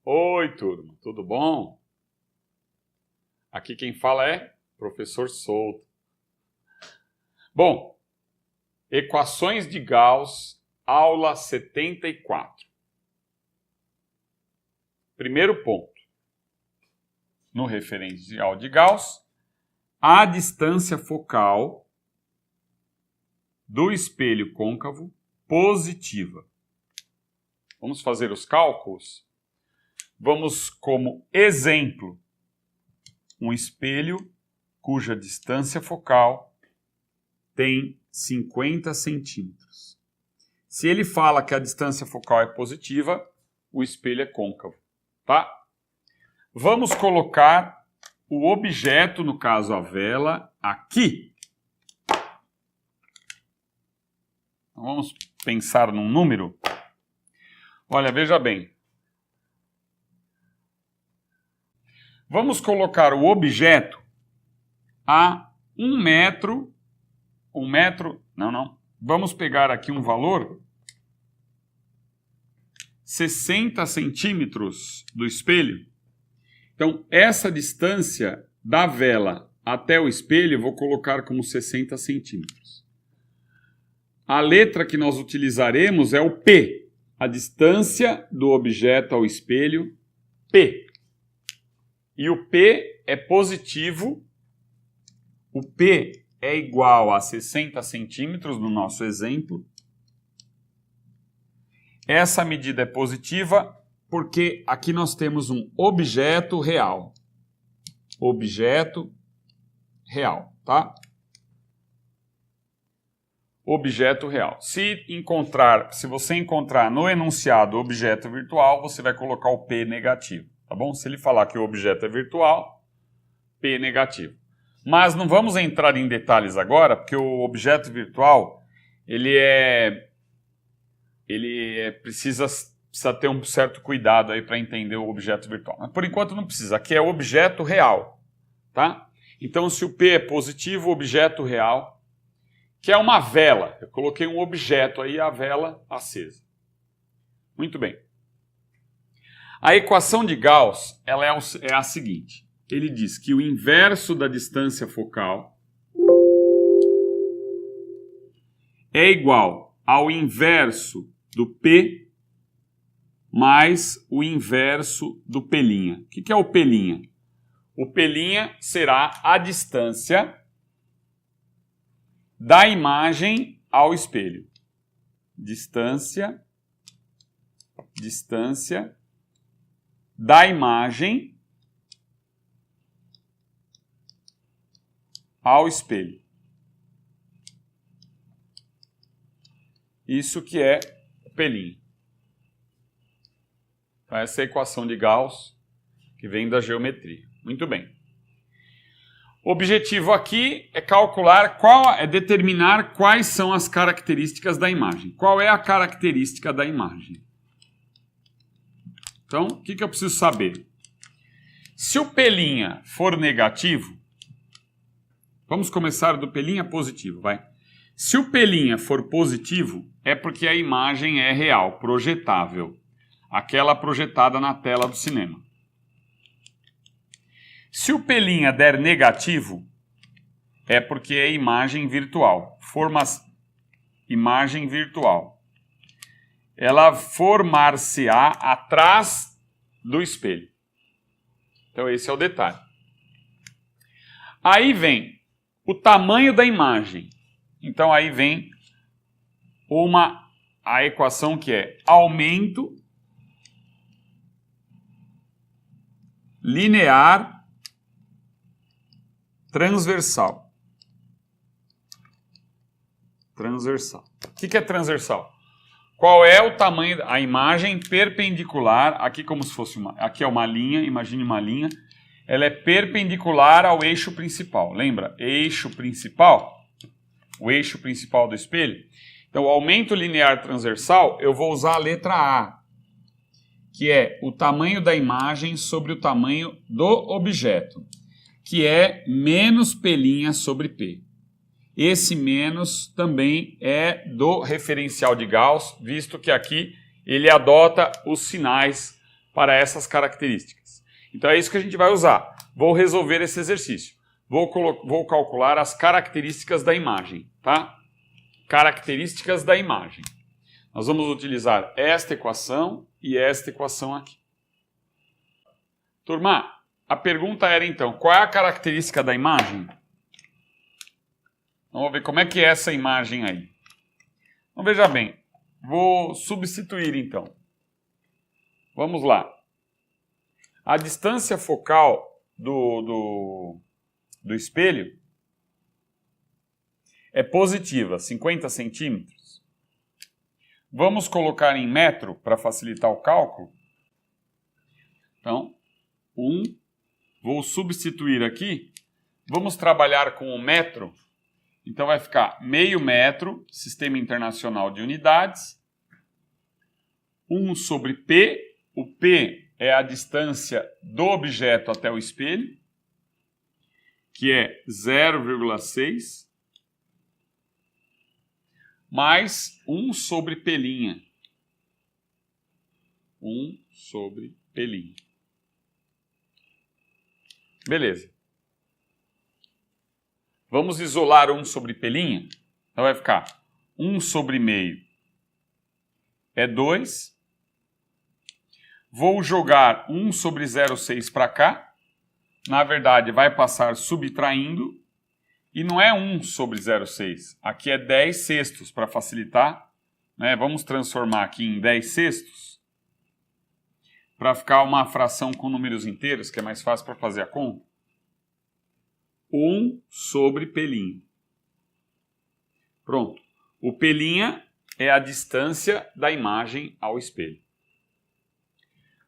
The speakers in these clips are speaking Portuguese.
Oi, turma, tudo bom? Aqui quem fala é Professor Souto. Bom, equações de Gauss, aula 74. Primeiro ponto. No referencial de Gauss, a distância focal do espelho côncavo positiva. Vamos fazer os cálculos? Vamos como exemplo um espelho cuja distância focal tem 50 centímetros. Se ele fala que a distância focal é positiva, o espelho é côncavo, tá? Vamos colocar o objeto, no caso a vela, aqui. Vamos pensar num número. Olha, veja bem. Vamos colocar o objeto a 1 metro. Vamos pegar aqui um valor 60 centímetros do espelho. Então, essa distância da vela até o espelho eu vou colocar como 60 centímetros. A letra que nós utilizaremos é o P, a distância do objeto ao espelho, P. E o P é positivo, o P é igual a 60 centímetros no nosso exemplo. Essa medida é positiva porque aqui nós temos um objeto real. Objeto real, tá? Objeto real. Se você encontrar no enunciado objeto virtual, você vai colocar o P negativo. Tá bom? Se ele falar que o objeto é virtual, P negativo. Mas não vamos entrar em detalhes agora, porque o objeto virtual, precisa ter um certo cuidado aí para entender o objeto virtual. Mas por enquanto não precisa. Aqui é o objeto real, tá? Então, se o P é positivo, o objeto real, que é uma vela. Eu coloquei um objeto aí, a vela acesa. Muito bem. A equação de Gauss ela é a seguinte. Ele diz que o inverso da distância focal é igual ao inverso do P mais o inverso do P'. O que é o P'? O P' será a distância da imagem ao espelho. Distância da imagem ao espelho. Isso que é o P'. Então, essa é a equação de Gauss que vem da geometria. Muito bem. O objetivo aqui é determinar quais são as características da imagem. Qual é a característica da imagem? Então, o que eu preciso saber? Se o P' for negativo, vamos começar do P' positivo, vai. Se o P' for positivo, é porque a imagem é real, projetável. Aquela projetada na tela do cinema. Se o P' der negativo, é porque é imagem virtual. Imagem virtual. Ela formar-se-á atrás do espelho. Então esse é o detalhe. Aí vem o tamanho da imagem. Então aí vem a equação que é aumento linear transversal. Transversal. O que é transversal? Qual é o tamanho da imagem perpendicular, aqui como se fosse aqui é uma linha, imagine uma linha, ela é perpendicular ao eixo principal. Lembra? Eixo principal, o eixo principal do espelho. Então, o aumento linear transversal, eu vou usar a letra A, que é o tamanho da imagem sobre o tamanho do objeto, que é menos P' sobre P. esse menos também é do referencial de Gauss, visto que aqui ele adota os sinais para essas características. Então é isso que a gente vai usar. Vou resolver esse exercício. Vou calcular as características da imagem, tá? Características da imagem. Nós vamos utilizar esta equação e esta equação aqui. Turma, a pergunta era então, qual é a característica da imagem? Vamos ver como é que é essa imagem aí. Então veja bem, vou substituir então. Vamos lá. A distância focal do espelho é positiva, 50 centímetros. Vamos colocar em metro para facilitar o cálculo. Então, vou substituir aqui. Vamos trabalhar com o metro. Então vai ficar meio metro, Sistema Internacional de Unidades, 1 sobre P. O P é a distância do objeto até o espelho, que é 0,6, mais 1 sobre P'. 1 sobre P'. Beleza. Vamos isolar 1 sobre P'. Então vai ficar 1 sobre meio é 2. Vou jogar 1 sobre 0,6 para cá. Na verdade, vai passar subtraindo. E não é 1 sobre 0,6. Aqui é 10 sextos para facilitar. Né? Vamos transformar aqui em 10 sextos. Para ficar uma fração com números inteiros, que é mais fácil para fazer a conta. 1 sobre P'. Pronto. O P' é a distância da imagem ao espelho.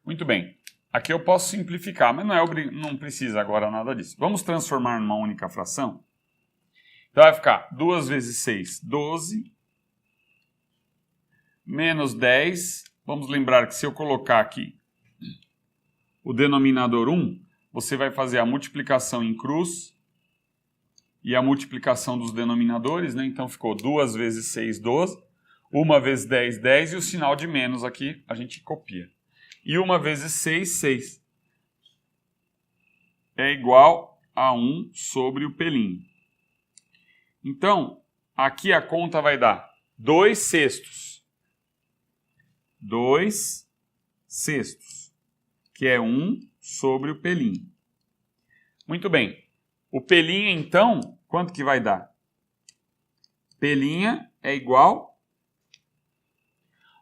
Muito bem. Aqui eu posso simplificar, mas não precisa agora nada disso. Vamos transformar numa única fração? Então vai ficar 2 vezes 6, 12. Menos 10. Vamos lembrar que se eu colocar aqui o denominador 1, você vai fazer a multiplicação em cruz e a multiplicação dos denominadores, né? Então ficou 2 vezes 6, 12. 1 vezes 10, 10. E o sinal de menos aqui a gente copia. E 1 vezes 6, 6. É igual a 1 sobre o P'. Então, aqui a conta vai dar 2 sextos. 2 sextos. Que é 1 sobre o P'. Muito bem. O P', então, quanto que vai dar? P' é igual...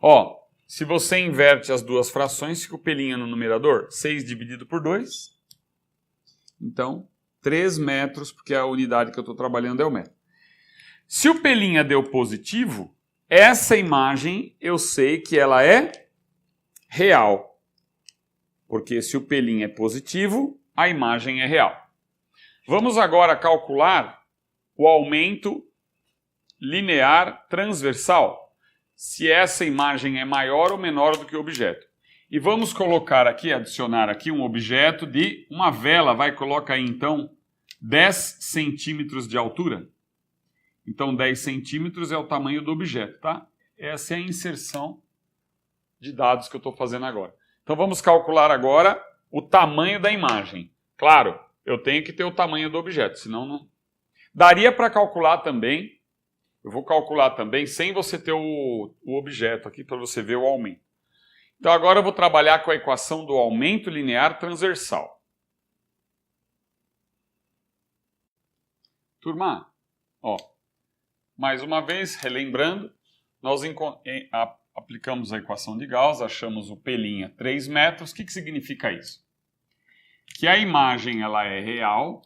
Ó, se você inverte as duas frações, fica o P' no numerador. 6 dividido por 2. Então, 3 metros, porque a unidade que eu estou trabalhando é o metro. Se o P' deu positivo, essa imagem eu sei que ela é real. Porque se o P' é positivo, a imagem é real. Vamos agora calcular o aumento linear transversal. Se essa imagem é maior ou menor do que o objeto. E vamos colocar aqui, adicionar aqui um objeto de uma vela. Coloca aí então 10 centímetros de altura. Então 10 centímetros é o tamanho do objeto, tá? Essa é a inserção de dados que eu estou fazendo agora. Então vamos calcular agora o tamanho da imagem. Claro, eu tenho que ter o tamanho do objeto, senão não... Daria para calcular também, eu vou calcular também sem você ter o objeto aqui para você ver o aumento. Então agora eu vou trabalhar com a equação do aumento linear transversal. Turma, ó, mais uma vez, relembrando, nós aplicamos a equação de Gauss, achamos o P' 3 metros. O que significa isso? Que a imagem ela é real,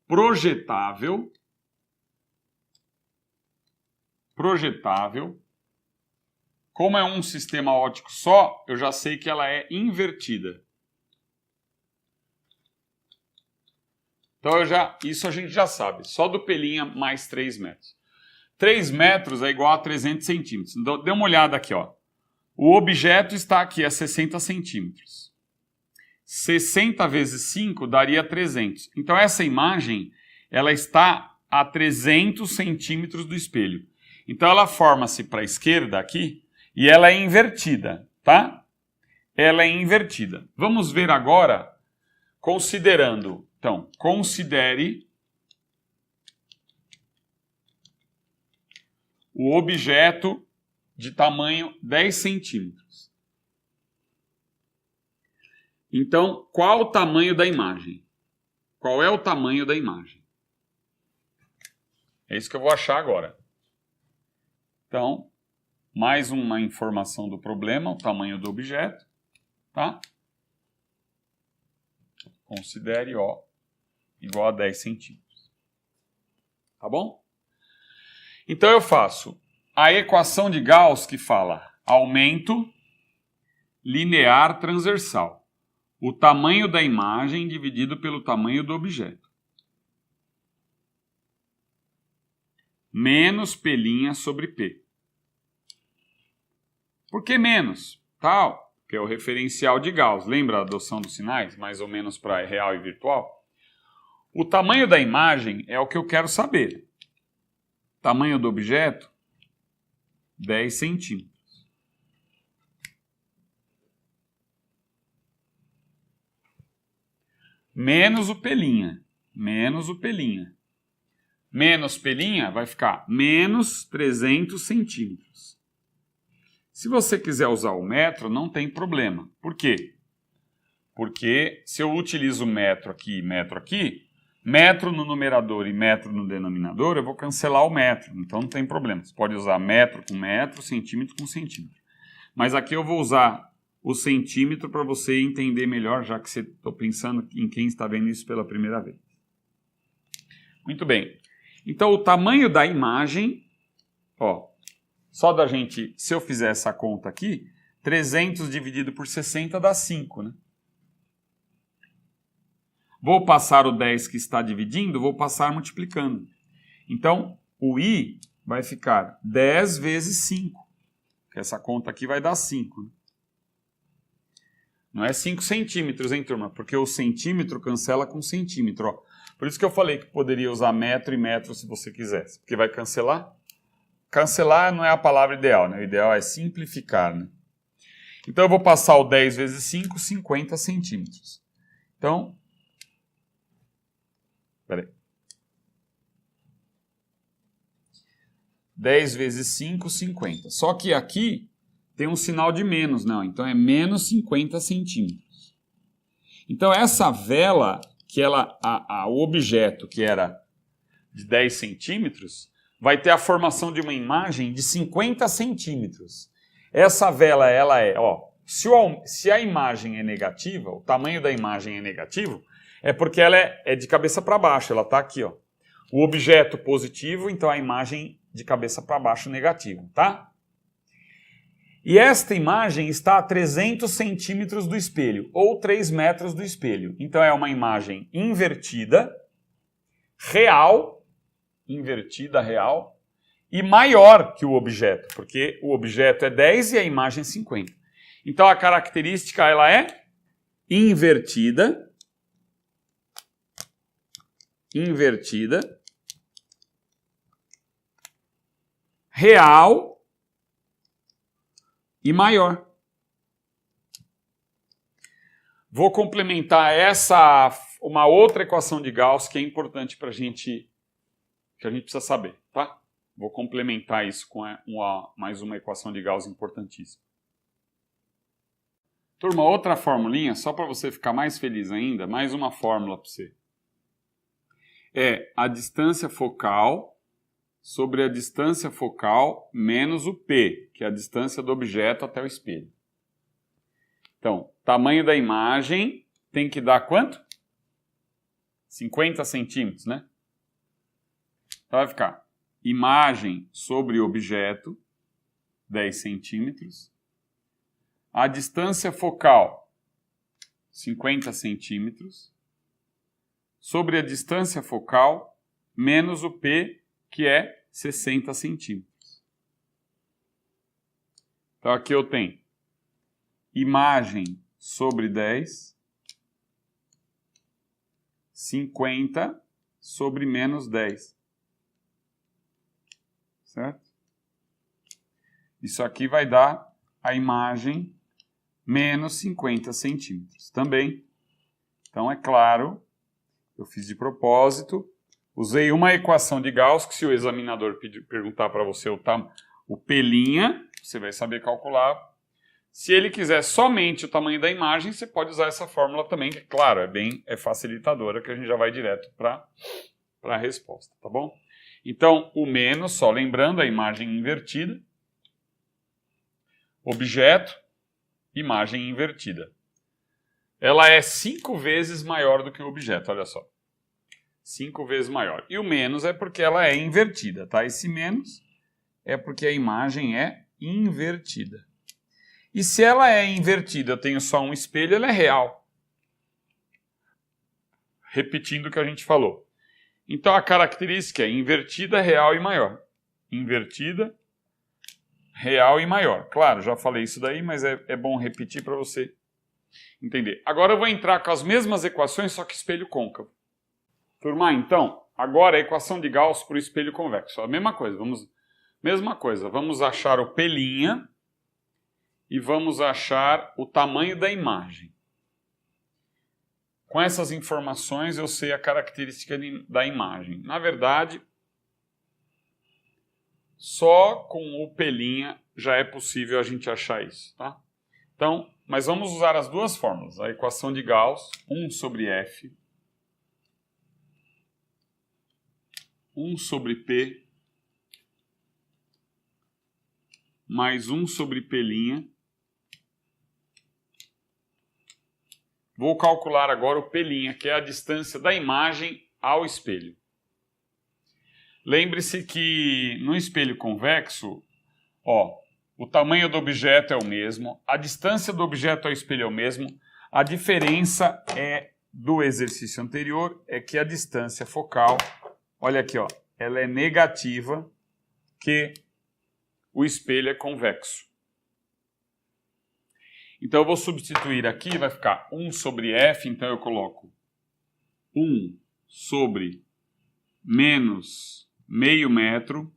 projetável, como é um sistema óptico só, eu já sei que ela é invertida. Então isso a gente já sabe, só do P' mais 3 metros. 3 metros é igual a 300 centímetros. Então, dê uma olhada aqui, ó. O objeto está aqui a 60 centímetros. 60 vezes 5 daria 300. Então essa imagem ela está a 300 centímetros do espelho. Então ela forma-se para a esquerda aqui e ela é invertida, tá? Ela é invertida. Vamos ver agora, considerando. Então, considere o objeto de tamanho 10 centímetros. Então, qual o tamanho da imagem? Qual é o tamanho da imagem? É isso que eu vou achar agora. Então, mais uma informação do problema, o tamanho do objeto, tá? Considere O igual a 10 centímetros. Tá bom? Então eu faço a equação de Gauss que fala aumento linear transversal. O tamanho da imagem dividido pelo tamanho do objeto. Menos P' sobre P. Por que menos? Tal, que é o referencial de Gauss. Lembra a adoção dos sinais? Mais ou menos para real e virtual? O tamanho da imagem é o que eu quero saber. Tamanho do objeto, 10 centímetros. Menos o P'. Menos o P'. Menos P' vai ficar menos 300 centímetros. Se você quiser usar o metro, não tem problema. Por quê? Porque se eu utilizo metro aqui, metro no numerador e metro no denominador, eu vou cancelar o metro. Então não tem problema. Você pode usar metro com metro, centímetro com centímetro. Mas aqui eu vou usar o centímetro para você entender melhor, já que você está pensando em quem está vendo isso pela primeira vez. Muito bem. Então o tamanho da imagem, ó, só da gente, se eu fizer essa conta aqui, 300 dividido por 60 dá 5, né? Vou passar o 10 que está dividindo, vou passar multiplicando. Então, o I vai ficar 10 vezes 5. Que essa conta aqui vai dar 5. Né? Não é 5 centímetros, hein, turma? Porque o centímetro cancela com centímetro. Ó. Por isso que eu falei que poderia usar metro e metro se você quisesse. Porque vai cancelar. Cancelar não é a palavra ideal, né? O ideal é simplificar, né? Então, eu vou passar o 10 vezes 5, 50 centímetros. Então, peraí. 10 vezes 5, 50. Só que aqui tem um sinal de menos, não. Então, é menos 50 centímetros. Então, essa vela, que o objeto que era de 10 centímetros, vai ter a formação de uma imagem de 50 centímetros. Essa vela, ela é, ó, se a imagem é negativa, o tamanho da imagem é negativo, é porque ela é de cabeça para baixo, ela está aqui, ó. O objeto positivo, então a imagem de cabeça para baixo negativo, tá? E esta imagem está a 300 centímetros do espelho, ou 3 metros do espelho. Então é uma imagem invertida, real, e maior que o objeto, porque o objeto é 10 e a imagem é 50. Então a característica ela é invertida, real e maior. Vou complementar uma outra equação de Gauss que é importante para a gente precisa saber, tá? Vou complementar isso com mais uma equação de Gauss importantíssima. Turma, outra formulinha, só para você ficar mais feliz ainda, mais uma fórmula para você. É a distância focal sobre a distância focal menos o P, que é a distância do objeto até o espelho. Então, tamanho da imagem tem que dar quanto? 50 centímetros, né? Então vai ficar imagem sobre objeto, 10 centímetros. A distância focal, 50 centímetros. Sobre a distância focal, menos o P, que é 60 centímetros. Então aqui eu tenho imagem sobre 10, 50 sobre menos 10. certo? Isso aqui vai dar a imagem menos 50 centímetros também. Então, é claro, eu fiz de propósito, usei uma equação de Gauss, que se o examinador perguntar para você o pelinha, você vai saber calcular. Se ele quiser somente o tamanho da imagem, você pode usar essa fórmula também, que, claro, é facilitadora, que a gente já vai direto para a resposta, tá bom? Então, o menos, só lembrando, a imagem invertida, objeto, imagem invertida. Ela é 5 vezes maior do que o objeto, olha só. 5 vezes maior. E o menos é porque ela é invertida, tá? Esse menos é porque a imagem é invertida. E se ela é invertida, eu tenho só um espelho, ela é real. Repetindo o que a gente falou. Então a característica é invertida, real e maior. Invertida, real e maior. Claro, já falei isso daí, mas é bom repetir para você entender. Agora eu vou entrar com as mesmas equações, só que espelho côncavo. Turma, então, agora a equação de Gauss para o espelho convexo. A mesma coisa, vamos achar o pelinha e vamos achar o tamanho da imagem. Com essas informações eu sei a característica da imagem. Na verdade, só com o pelinha já é possível a gente achar isso, tá? Então, mas vamos usar as duas fórmulas. A equação de Gauss, 1 sobre F, 1 sobre P, mais 1 sobre pelinha. Vou calcular agora o pelinha, que é a distância da imagem ao espelho. Lembre-se que no espelho convexo, o tamanho do objeto é o mesmo, a distância do objeto ao espelho é o mesmo, a diferença do exercício anterior é que a distância focal, olha aqui, ela é negativa, que o espelho é convexo. Então eu vou substituir aqui, vai ficar 1 sobre F, então eu coloco 1 sobre menos meio metro,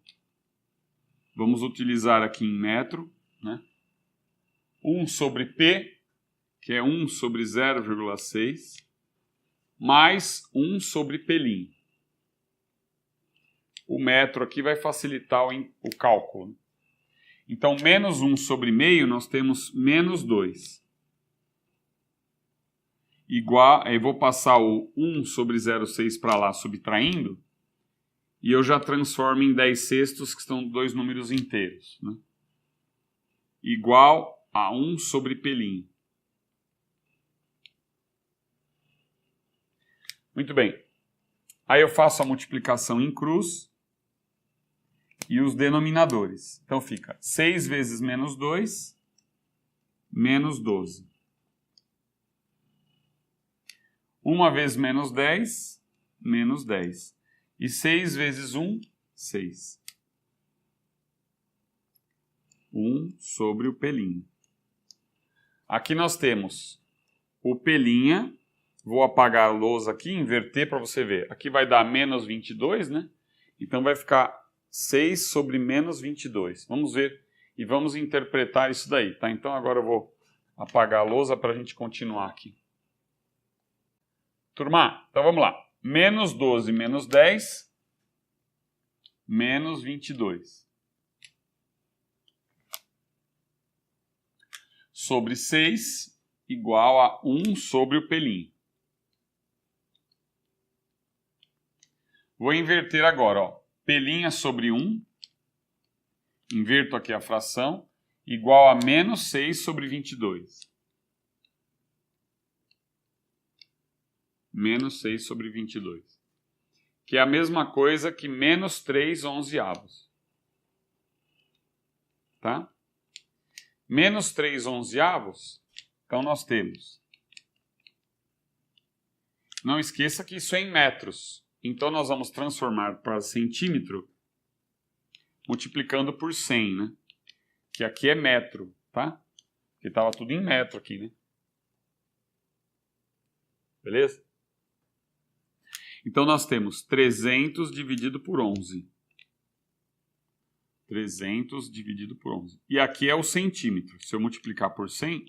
vamos utilizar aqui em metro, né? 1 sobre P, que é 1 sobre 0,6, mais 1 sobre pelinho. O metro aqui vai facilitar o cálculo. Então, menos 1 sobre meio, nós temos menos 2. Igual, eu vou passar o 1 sobre 0,6 para lá, subtraindo, e eu já transformo em 10 sextos, que são 2 números inteiros, né? Igual a 1 sobre pelinho. Muito bem. Aí eu faço a multiplicação em cruz e os denominadores. Então fica 6 vezes menos 2, menos 12. 1 vezes menos 10, menos 10. E 6 vezes 1, 6. 1 sobre o pelinho. Aqui nós temos o pelinha. Vou apagar a lousa aqui, inverter para você ver. Aqui vai dar menos 22, né? Então vai ficar 6 sobre menos 22. Vamos ver e vamos interpretar isso daí, tá? Então agora eu vou apagar a lousa para a gente continuar aqui. Turma, então vamos lá. Menos 12 menos 10, menos 22. Sobre 6, igual a 1 sobre o pelinho. Vou inverter agora, pelinha sobre 1, inverto aqui a fração, igual a menos 6 sobre 22. Menos 6 sobre 22. Que é a mesma coisa que menos 3 onzeavos. Tá? Menos 3 onzeavos, então nós temos. Não esqueça que isso é em metros. Então nós vamos transformar para centímetro multiplicando por 100, né? Que aqui é metro, tá? Porque estava tudo em metro aqui, né? Beleza? Então nós temos 300 dividido por 11. 300 dividido por 11. E aqui é o centímetro. Se eu multiplicar por 100,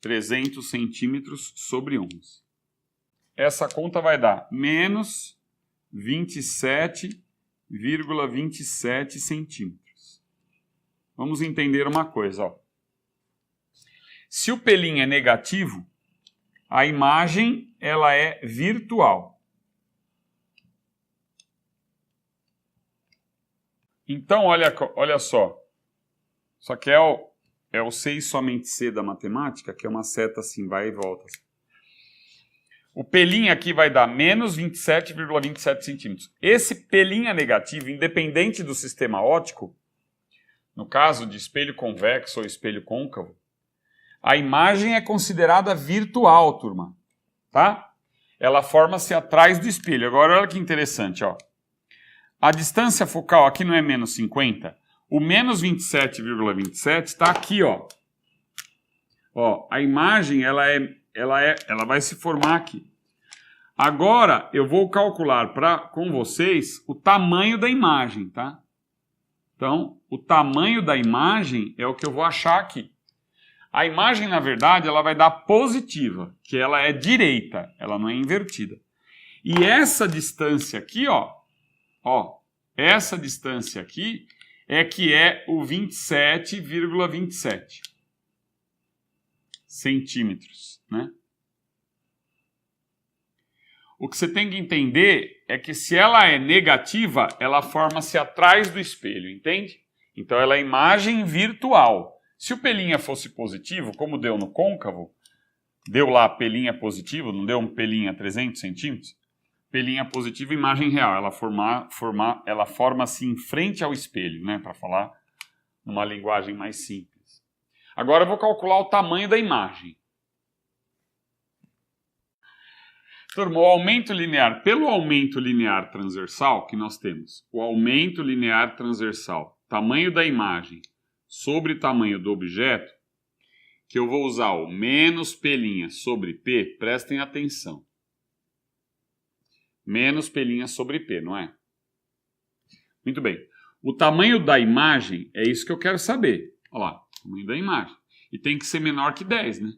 300 centímetros sobre 11. Essa conta vai dar menos 27,27 centímetros. Vamos entender uma coisa. Ó. Se o pelinho é negativo, a imagem ela é virtual. Então, olha só. Só que é o C e somente C da matemática, que é uma seta assim, vai e volta. O pelinho aqui vai dar menos 27,27 centímetros. Esse pelinho é negativo, independente do sistema óptico, no caso de espelho convexo ou espelho côncavo, a imagem é considerada virtual, turma. Tá? Ela forma-se atrás do espelho. Agora, olha que interessante, ó. A distância focal aqui não é menos 50. O menos 27,27 está aqui, ó. Ó, a imagem ela vai se formar aqui. Agora eu vou calcular com vocês o tamanho da imagem, tá? Então, o tamanho da imagem é o que eu vou achar aqui. A imagem, na verdade, ela vai dar positiva, que ela é direita, ela não é invertida. E essa distância aqui, ó, essa distância aqui é que é o 27,27 centímetros, né? O que você tem que entender é que se ela é negativa, ela forma-se atrás do espelho, entende? Então ela é imagem virtual. Se o pelinha fosse positivo, como deu no côncavo, deu lá pelinha positivo, não deu um pelinha 300 centímetros? Pelinha positiva, imagem real. Ela forma-se em frente ao espelho, né? Para falar numa linguagem mais simples. Agora eu vou calcular o tamanho da imagem. Turma, o aumento linear, pelo aumento linear transversal que nós temos, o aumento linear transversal, tamanho da imagem sobre tamanho do objeto, que eu vou usar o menos pelinha sobre P, prestem atenção. Menos pelinha sobre P, não é? Muito bem. O tamanho da imagem é isso que eu quero saber. Olha lá, tamanho da imagem. E tem que ser menor que 10, né?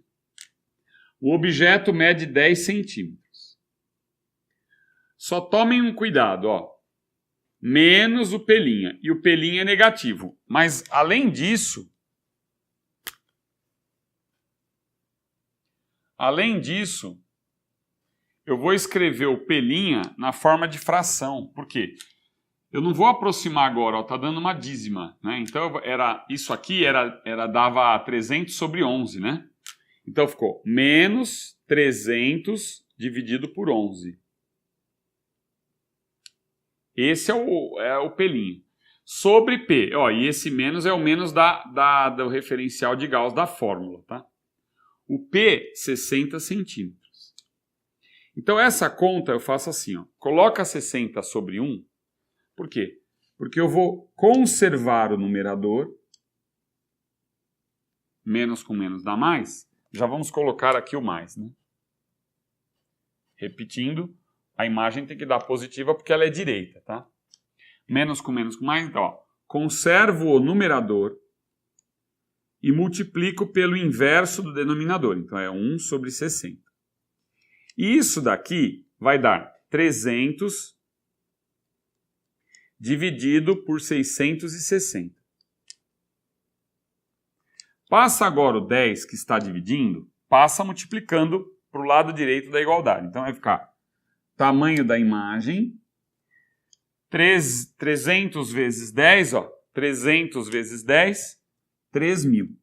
O objeto mede 10 centímetros. Só tomem um cuidado, ó. Menos o pelinha. E o pelinha é negativo. Mas, além disso, eu vou escrever o pelinha na forma de fração. Por quê? Eu não vou aproximar agora, ó, tá dando uma dízima, né? Então, isso aqui dava 300 sobre 11, né? Então, ficou menos 300 dividido por 11. Esse é o pelinho. Sobre P, ó, e esse menos é o menos do referencial de Gauss da fórmula, tá? O P, 60 centímetros. Então, essa conta eu faço assim, ó. Coloca 60 sobre 1. Por quê? Porque eu vou conservar o numerador. Menos com menos dá mais. Já vamos colocar aqui o mais, né? Repetindo, a imagem tem que dar positiva porque ela é direita, tá? Menos com mais, então, ó. Conservo o numerador e multiplico pelo inverso do denominador. Então, é 1 sobre 60. E isso daqui vai dar 300 dividido por 660. Passa agora o 10 que está dividindo, passa multiplicando para o lado direito da igualdade. Então, vai ficar tamanho da imagem, 300 vezes 10, ó, 300 vezes 10, 3.000.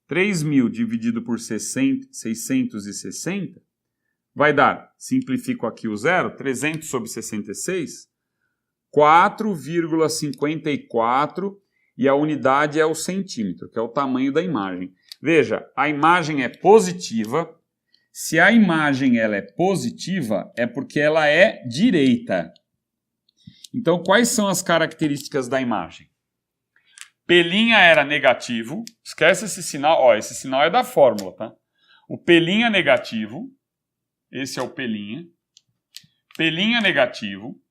3.000 dividido por 660 vai dar, simplifico aqui o zero, 300 sobre 66, 4,54 e a unidade é o centímetro, que é o tamanho da imagem. Veja, a imagem é positiva. Se a imagem ela é positiva, é porque ela é direita. Então, quais são as características da imagem? Pelinha era negativo. Esquece esse sinal. Ó, esse sinal é da fórmula, tá? O pelinha negativo. Esse é o pelinha. Pelinha negativo.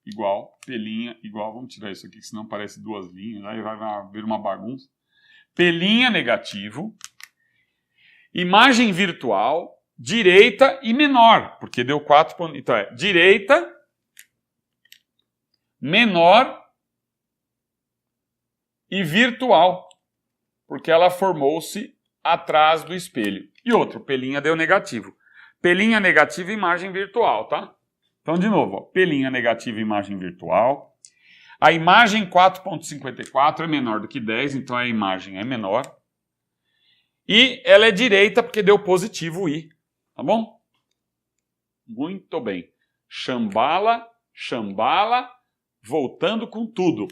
igual, pelinha igual, vamos tirar isso aqui, senão parece duas linhas, aí vai vir uma bagunça. Pelinha negativo, imagem virtual, direita e menor, porque deu 4 pontos. Então é direita, menor e virtual, porque ela formou-se atrás do espelho. E outro, pelinha deu negativo. Pelinha negativa, imagem virtual, tá? Então, de novo, ó, pelinha negativa, imagem virtual. A imagem 4.54 é menor do que 10, então a imagem é menor. E ela é direita porque deu positivo I, tá bom? Muito bem. Chambala, chambala, voltando com tudo.